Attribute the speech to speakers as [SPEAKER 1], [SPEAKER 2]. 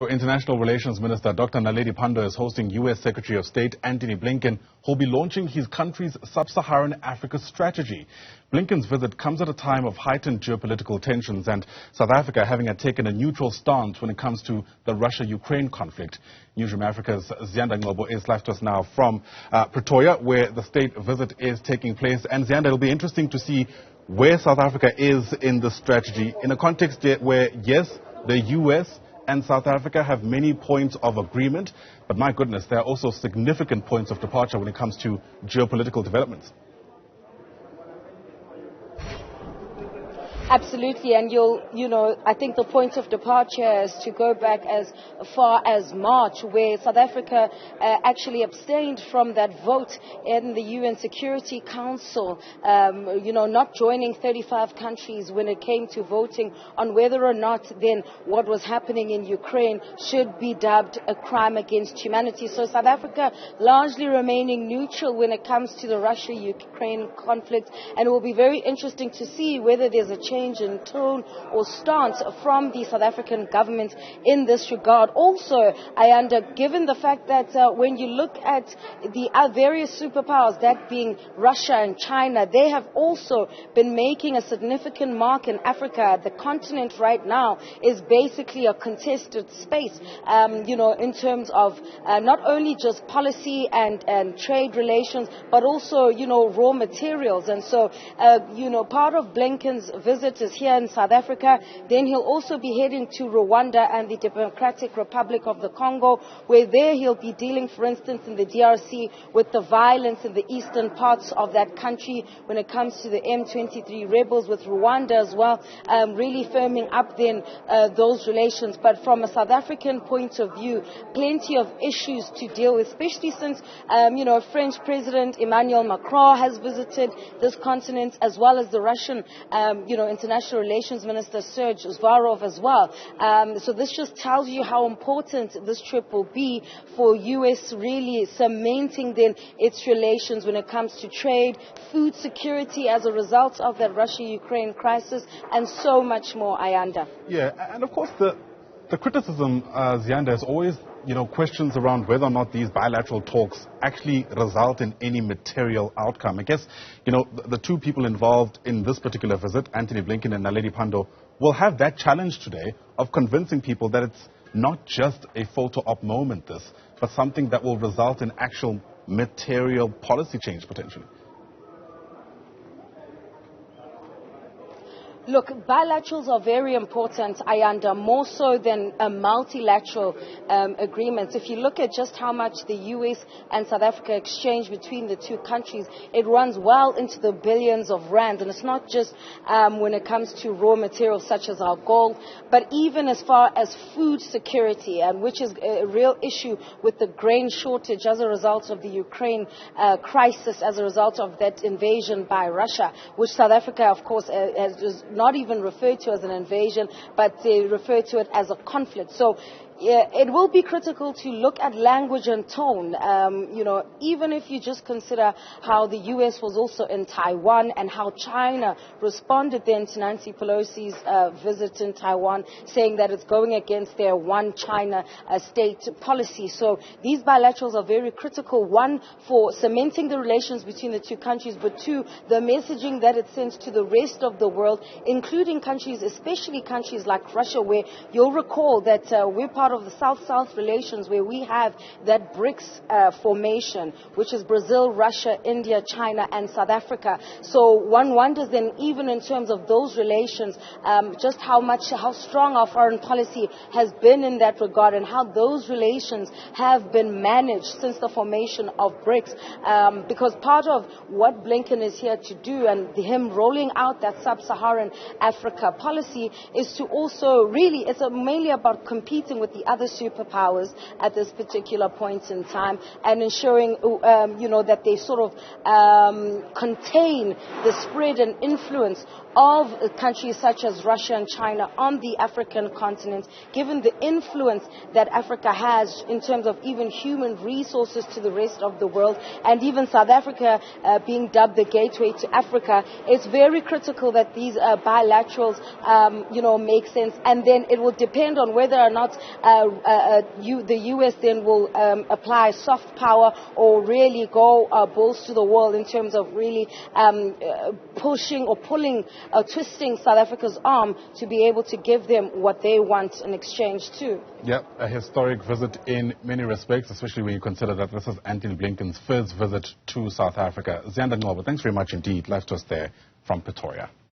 [SPEAKER 1] International Relations Minister Dr. Naledi Pandor is hosting U.S. Secretary of State Antony Blinken, who will be launching his country's sub-Saharan Africa strategy. Blinken's visit comes at a time of heightened geopolitical tensions and South Africa having taken a neutral stance when it comes to the Russia-Ukraine conflict. Newzroom Afrika's Ziyanda Ngcobo is live to us now from Pretoria, where the state visit is taking place. And Ziyanda, it'll be interesting to see where South Africa is in the strategy in a context where, yes, the U.S. and South Africa have many points of agreement, but my goodness, there are also significant points of departure when it comes to geopolitical developments.
[SPEAKER 2] Absolutely, and I think the point of departure is to go back as far as March, where South Africa actually abstained from that vote in the UN Security Council, not joining 35 countries when it came to voting on whether or not then what was happening in Ukraine should be dubbed a crime against humanity. So South Africa largely remaining neutral when it comes to the Russia-Ukraine conflict, and it will be very interesting to see whether there's a change in tone or stance from the South African government in this regard. Also, given the fact that when you look at the various superpowers, that being Russia and China, they have also been making a significant mark in Africa. The continent right now is basically a contested space, in terms of not only just policy and trade relations, but also, raw materials. And so, part of Blinken's visit is here in South Africa. Then he'll also be heading to Rwanda and the Democratic Republic of the Congo, where there he'll be dealing, for instance, in the DRC with the violence in the eastern parts of that country when it comes to the M23 rebels, with Rwanda as well, really firming up then those relations. But from a South African point of view, plenty of issues to deal with, especially since, French President Emmanuel Macron has visited this continent, as well as the Russian, International Relations Minister Sergei Zvarov as well. So this just tells you how important this trip will be for U.S. really cementing then its relations when it comes to trade, food security as a result of that Russia-Ukraine crisis, and so much more, Ayanda.
[SPEAKER 1] Yeah, and of course the criticism, Ziyanda, is always, questions around whether or not these bilateral talks actually result in any material outcome. I guess, the two people involved in this particular visit, Antony Blinken and Naledi Pandor, will have that challenge today of convincing people that it's not just a photo op moment, but something that will result in actual material policy change potentially.
[SPEAKER 2] Look, bilaterals are very important, Ayanda, more so than multilateral agreements. If you look at just how much the U.S. and South Africa exchange between the two countries, it runs well into the billions of rands. And it's not just when it comes to raw materials such as our gold, but even as far as food security, and which is a real issue with the grain shortage as a result of the Ukraine crisis, as a result of that invasion by Russia, which South Africa, of course, has not even referred to as an invasion, but they refer to it as a conflict. So it will be critical to look at language and tone, even if you just consider how the U.S. was also in Taiwan and how China responded then to Nancy Pelosi's visit in Taiwan, saying that it's going against their one China state policy. So these bilaterals are very critical, one, for cementing the relations between the two countries, but two, the messaging that it sends to the rest of the world, including countries, especially countries like Russia, where you'll recall that we're part of the South-South relations, where we have that BRICS formation, which is Brazil, Russia, India, China, and South Africa. So one wonders then, even in terms of those relations, just how strong our foreign policy has been in that regard, and how those relations have been managed since the formation of BRICS. Because part of what Blinken is here to do, and him rolling out that sub-Saharan Africa policy, is to also really, it's mainly about competing with the other superpowers at this particular point in time, and ensuring that they sort of contain the spread and influence of countries such as Russia and China on the African continent, given the influence that Africa has in terms of even human resources to the rest of the world, and even South Africa being dubbed the gateway to Africa, it's very critical that these bilaterals, make sense. And then it will depend on whether or not the U.S. then will apply soft power or really go balls to the wall in terms of really pushing or pulling, twisting South Africa's arm to be able to give them what they want in exchange too.
[SPEAKER 1] Yeah, a historic visit in many respects, especially when you consider that this is Antony Blinken's first visit to South Africa. Ziyanda Ngcobo, thanks very much indeed. Live to us there from Pretoria.